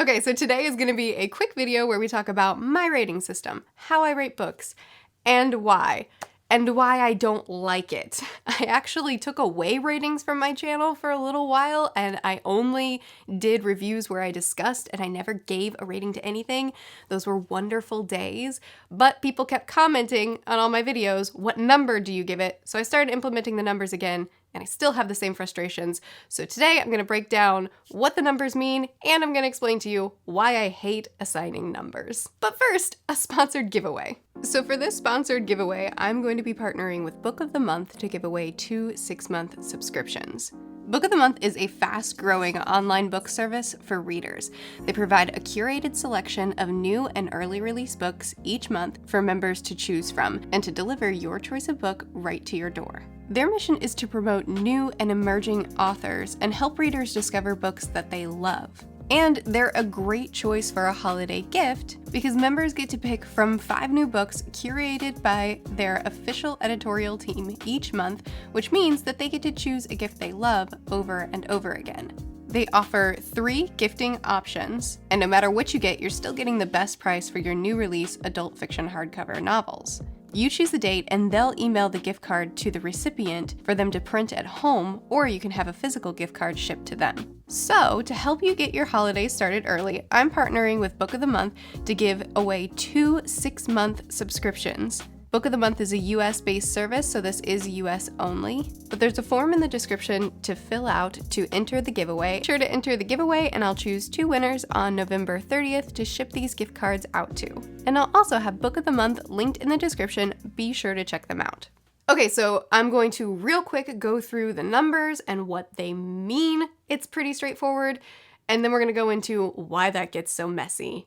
Okay, so today is going to be a quick video where we talk about my rating system, how I rate books, and why I don't like it. I actually took away ratings from my channel for a little while, and I only did reviews where I discussed and I never gave a rating to anything. Those were wonderful days, but people kept commenting on all my videos, what number do you give it? So I started implementing the numbers again, and I still have the same frustrations. So today I'm going to break down what the numbers mean, and I'm going to explain to you why I hate assigning numbers. But first, a sponsored giveaway. So for this sponsored giveaway, I'm going to be partnering with Book of the Month to give away 2 6-month subscriptions. Book of the Month is a fast-growing online book service for readers. They provide a curated selection of new and early release books each month for members to choose from and to deliver your choice of book right to your door. Their mission is to promote new and emerging authors and help readers discover books that they love. And they're a great choice for a holiday gift because members get to pick from 5 new books curated by their official editorial team each month, which means that they get to choose a gift they love over and over again. They offer 3 gifting options, and no matter what you get, you're still getting the best price for your new release adult fiction hardcover novels. You choose the date and they'll email the gift card to the recipient for them to print at home, or you can have a physical gift card shipped to them. So, to help you get your holidays started early, I'm partnering with Book of the Month to give away 2 6-month subscriptions. Book of the Month is a US-based service, so this is US only, but there's a form in the description to fill out to enter the giveaway. Be sure to enter the giveaway, and I'll choose 2 winners on November 30th to ship these gift cards out to. And I'll also have Book of the Month linked in the description. Be sure to check them out. Okay, so I'm going to real quick go through the numbers and what they mean. It's pretty straightforward, and then we're going to go into why that gets so messy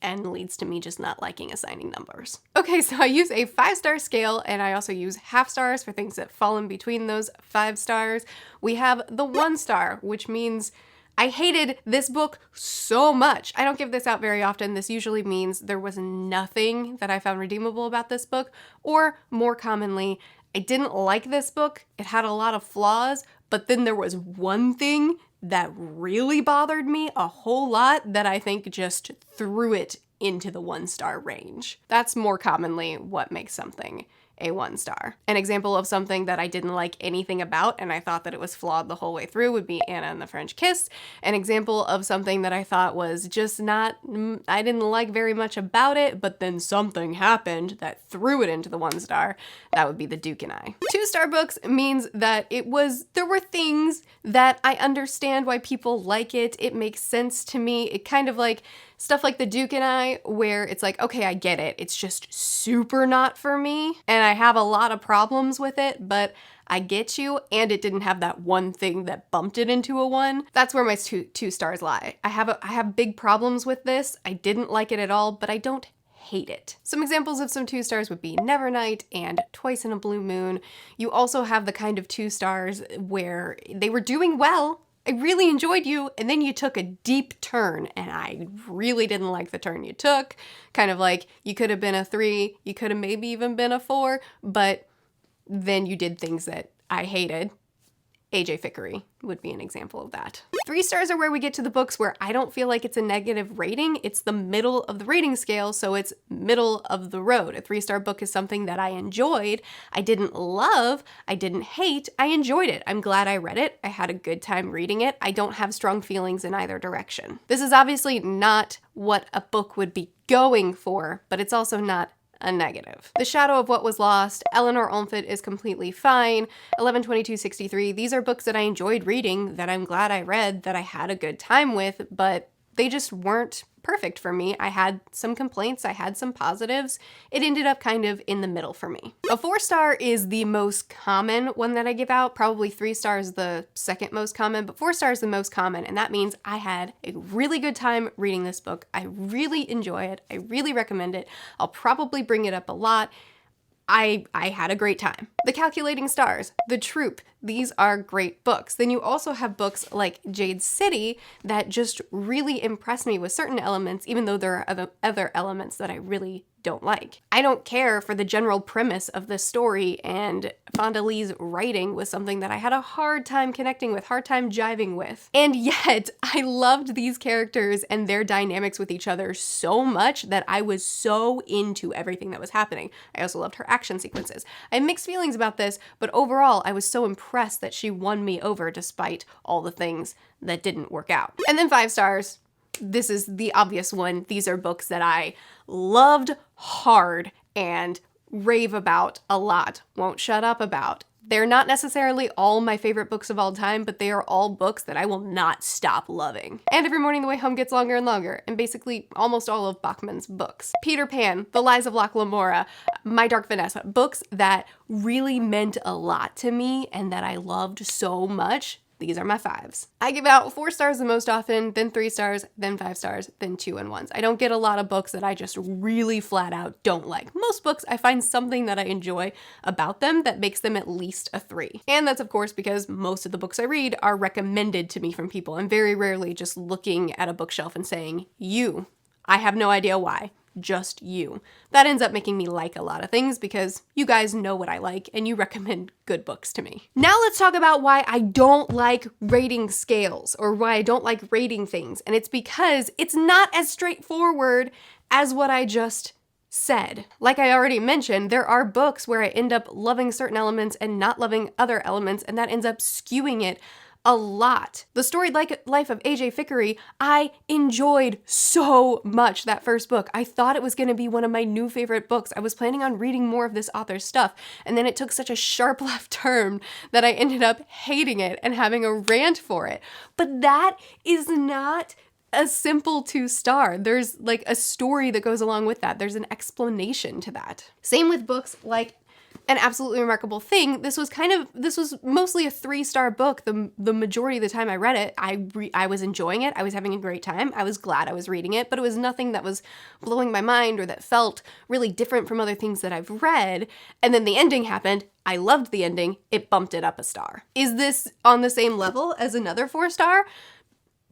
and leads to me just not liking assigning numbers. Okay, so I use a 5-star scale, and I also use half stars for things that fall in between those 5 stars. We have the 1 star, which means I hated this book so much. I don't give this out very often. This usually means there was nothing that I found redeemable about this book, or more commonly, I didn't like this book. It had a lot of flaws, but then there was one thing that really bothered me a whole lot that I think just threw it into the 1-star range. That's more commonly what makes something a 1 star. An example of something that I didn't like anything about and I thought that it was flawed the whole way through would be Anna and the French Kiss. An example of something that I thought was just not, I didn't like very much about it, but then something happened that threw it into the 1 star. That would be The Duke and I. 2-star books means that there were things that I understand why people like it. It makes sense to me. It kind of like stuff like The Duke and I, where it's like, okay, I get it. It's just super not for me, and I have a lot of problems with it, but I get you, and it didn't have that one thing that bumped it into a 1. That's where my 2 stars lie. I have big problems with this. I didn't like it at all, but I don't hate it. Some examples of some 2 stars would be Nevernight and Twice in a Blue Moon. You also have the kind of 2 stars where they were doing well, I really enjoyed you, and then you took a deep turn, and I really didn't like the turn you took. Kind of like, you could have been a 3, you could have maybe even been a 4, but then you did things that I hated. AJ Fickery would be an example of that. 3 stars are where we get to the books where I don't feel like it's a negative rating. It's the middle of the rating scale, so it's middle of the road. A 3-star book is something that I enjoyed. I didn't love, I didn't hate, I enjoyed it. I'm glad I read it. I had a good time reading it. I don't have strong feelings in either direction. This is obviously not what a book would be going for, but it's also not a negative. The Shadow of What Was Lost, Eleanor Olmsted is completely fine, 11/22/63, these are books that I enjoyed reading, that I'm glad I read, that I had a good time with, but they just weren't perfect for me. I had some complaints, I had some positives. It ended up kind of in the middle for me. A 4-star is the most common one that I give out. Probably 3 stars the second most common, but 4 stars the most common, and that means I had a really good time reading this book. I really enjoy it. I really recommend it. I'll probably bring it up a lot. I had a great time. The Calculating Stars, The Troop, these are great books. Then you also have books like Jade City that just really impress me with certain elements, even though there are other elements that I really don't like. I don't care for the general premise of the story, and Fonda Lee's writing was something that I had a hard time connecting with, hard time jiving with. And yet, I loved these characters and their dynamics with each other so much that I was so into everything that was happening. I also loved her action sequences. I have mixed feelings about this, but overall, I was so impressed that she won me over despite all the things that didn't work out. And then 5 stars. This is the obvious one. These are books that I loved hard and rave about a lot, won't shut up about. They're not necessarily all my favorite books of all time, but they are all books that I will not stop loving. And Every Morning the Way Home gets longer and longer, and basically almost all of Bachman's books. Peter Pan, The Lies of Locke Lamora, My Dark Vanessa, books that really meant a lot to me and that I loved so much. These are my 5s. I give out 4 stars the most often, then 3 stars, then 5 stars, then 2 and 1s. I don't get a lot of books that I just really flat out don't like. Most books, I find something that I enjoy about them that makes them at least a 3. And that's of course because most of the books I read are recommended to me from people. I'm very rarely just looking at a bookshelf and saying, you. I have no idea why. Just you. That ends up making me like a lot of things because you guys know what I like and you recommend good books to me. Now let's talk about why I don't like rating scales or why I don't like rating things. And it's because it's not as straightforward as what I just said. Like I already mentioned, there are books where I end up loving certain elements and not loving other elements, and that ends up skewing it a lot. The Storied Life of A.J. Fickery, I enjoyed so much that first book. I thought it was going to be one of my new favorite books. I was planning on reading more of this author's stuff, and then it took such a sharp left turn that I ended up hating it and having a rant for it. But that is not a simple 2-star. There's like a story that goes along with that. There's an explanation to that. Same with books like An Absolutely Remarkable Thing. This was mostly a 3-star book. The majority of the time I read it, I was enjoying it. I was having a great time. I was glad I was reading it, but it was nothing that was blowing my mind or that felt really different from other things that I've read. And then the ending happened. I loved the ending. It bumped it up a star. Is this on the same level as another 4-star?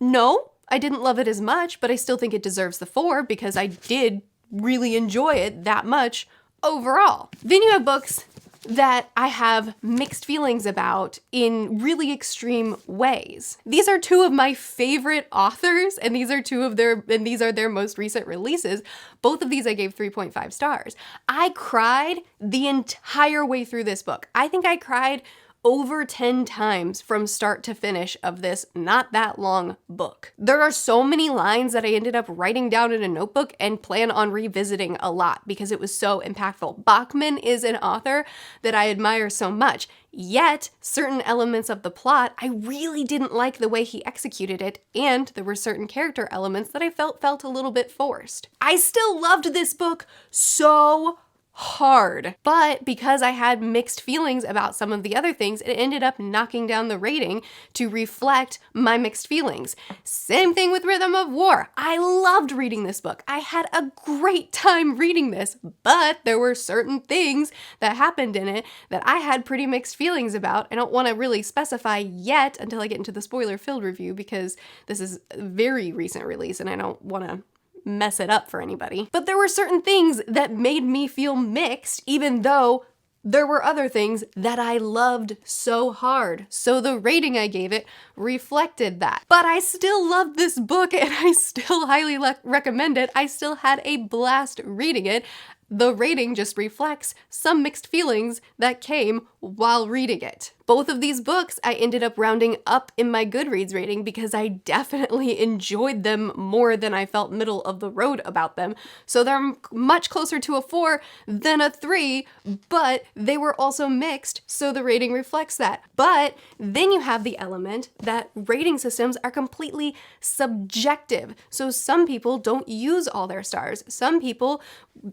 No, I didn't love it as much, but I still think it deserves the 4 because I did really enjoy it that much overall. Then you have books that I have mixed feelings about in really extreme ways. These are 2 of my favorite authors, and these are their most recent releases. Both of these I gave 3.5 stars. I cried the entire way through this book. I think I cried over 10 times from start to finish of this not that long book. There are so many lines that I ended up writing down in a notebook and plan on revisiting a lot because it was so impactful. Bachman is an author that I admire so much, yet certain elements of the plot, I really didn't like the way he executed it, and there were certain character elements that I felt a little bit forced. I still loved this book so hard, but because I had mixed feelings about some of the other things, it ended up knocking down the rating to reflect my mixed feelings. Same thing with Rhythm of War. I loved reading this book. I had a great time reading this, but there were certain things that happened in it that I had pretty mixed feelings about. I don't want to really specify yet until I get into the spoiler-filled review because this is a very recent release and I don't want to mess it up for anybody. But there were certain things that made me feel mixed, even though there were other things that I loved so hard. So the rating I gave it reflected that. But I still loved this book and I still highly recommend it. I still had a blast reading it. The rating just reflects some mixed feelings that came while reading it. Both of these books I ended up rounding up in my Goodreads rating because I definitely enjoyed them more than I felt middle of the road about them. So they're much closer to a 4 than a 3, but they were also mixed, so the rating reflects that. But then you have the element that rating systems are completely subjective. So some people don't use all their stars. Some people,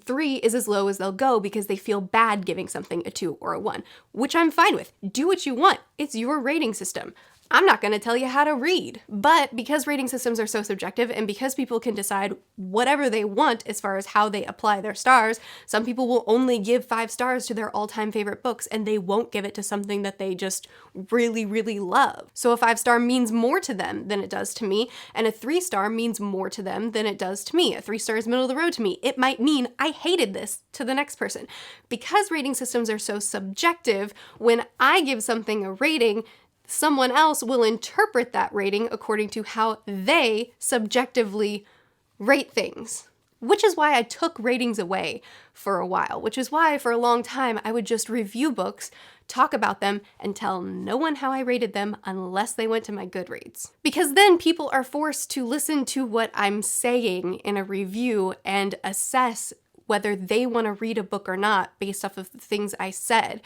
3 is as low as they'll go because they feel bad giving something a 2 or a 1, which I'm fine with. Do what you want. It's your rating system. I'm not gonna tell you how to read. But because rating systems are so subjective and because people can decide whatever they want as far as how they apply their stars, some people will only give 5 stars to their all-time favorite books and they won't give it to something that they just really, really love. So a 5-star means more to them than it does to me, and a 3-star means more to them than it does to me. A 3-star is middle of the road to me. It might mean I hated this to the next person. Because rating systems are so subjective, when I give something a rating, someone else will interpret that rating according to how they subjectively rate things. Which is why I took ratings away for a while, which is why for a long time I would just review books, talk about them, and tell no one how I rated them unless they went to my Goodreads. Because then people are forced to listen to what I'm saying in a review and assess whether they want to read a book or not based off of the things I said.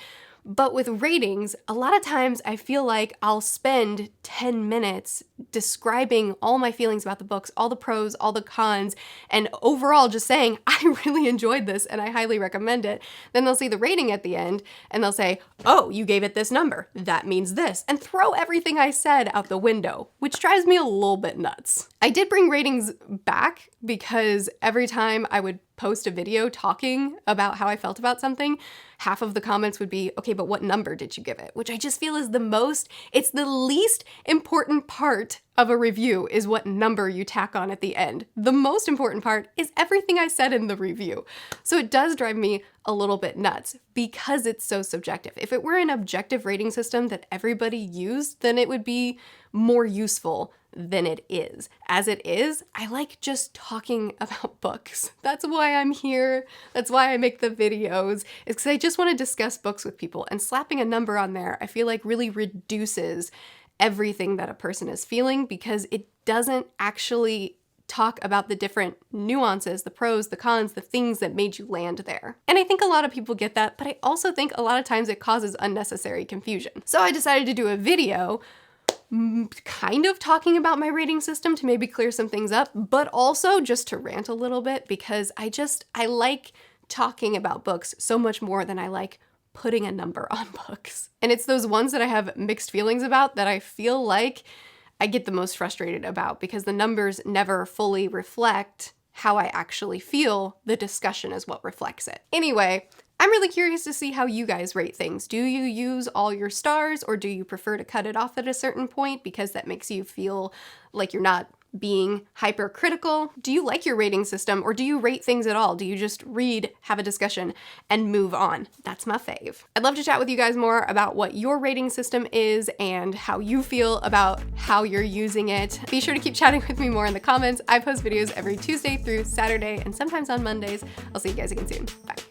But with ratings, a lot of times I feel like I'll spend 10 minutes describing all my feelings about the books, all the pros, all the cons, and overall just saying, I really enjoyed this and I highly recommend it. Then they'll see the rating at the end and they'll say, oh, you gave it this number. That means this. And throw everything I said out the window, which drives me a little bit nuts. I did bring ratings back because every time I would post a video talking about how I felt about something, half of the comments would be, okay, but what number did you give it? Which I just feel is it's the least important part of a review is what number you tack on at the end. The most important part is everything I said in the review. So it does drive me a little bit nuts because it's so subjective. If it were an objective rating system that everybody used, then it would be more useful than it is. As it is, I like just talking about books. That's why I'm here. That's why I make the videos, is because I just want to discuss books with people, and slapping a number on there, I feel like really reduces everything that a person is feeling because it doesn't actually talk about the different nuances, the pros, the cons, the things that made you land there. And I think a lot of people get that, but I also think a lot of times it causes unnecessary confusion. So I decided to do a video kind of talking about my rating system to maybe clear some things up, but also just to rant a little bit because I like talking about books so much more than I like putting a number on books. And it's those ones that I have mixed feelings about that I feel like I get the most frustrated about because the numbers never fully reflect how I actually feel. The discussion is what reflects it. Anyway, I'm really curious to see how you guys rate things. Do you use all your stars or do you prefer to cut it off at a certain point because that makes you feel like you're not being hypercritical? Do you like your rating system or do you rate things at all? Do you just read, have a discussion, and move on? That's my fave. I'd love to chat with you guys more about what your rating system is and how you feel about how you're using it. Be sure to keep chatting with me more in the comments. I post videos every Tuesday through Saturday and sometimes on Mondays. I'll see you guys again soon. Bye.